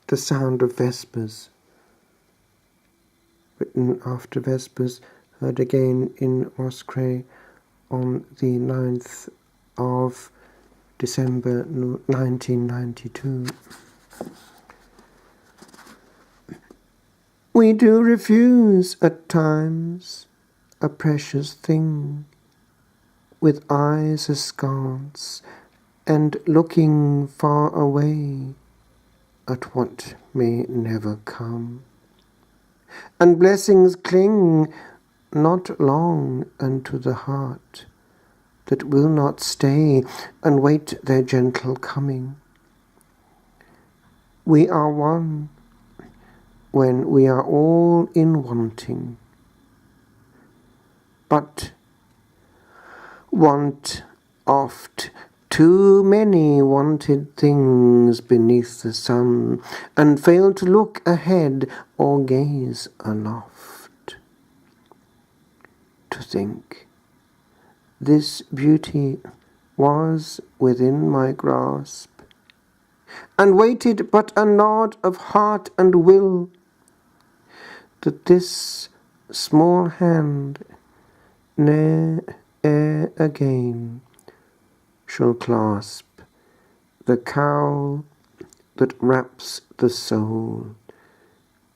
The sound of Vespers, written after Vespers, heard again in Roscrea on the 9th of December 1992. We do refuse at times a precious thing, with eyes askance and looking far away at what may never come. And blessings cling not long unto the heart that will not stay and wait their gentle coming. We are one when we are all in wanting, but want oft too many wanted things beneath the sun, and fail to look ahead or gaze aloft. To think this beauty was within my grasp, and waited but a nod of heart and will, that this small hand ne'er again shall clasp the cowl that wraps the soul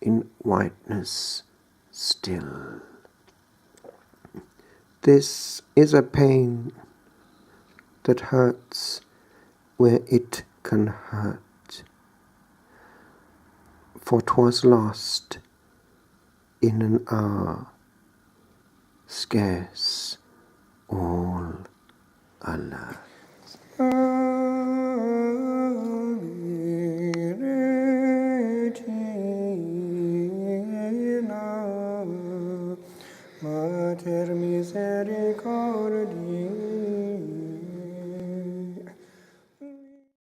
in whiteness still. This is a pain that hurts where it can hurt, for 'twas lost in an hour, scarce all alert. Mater misericordiae,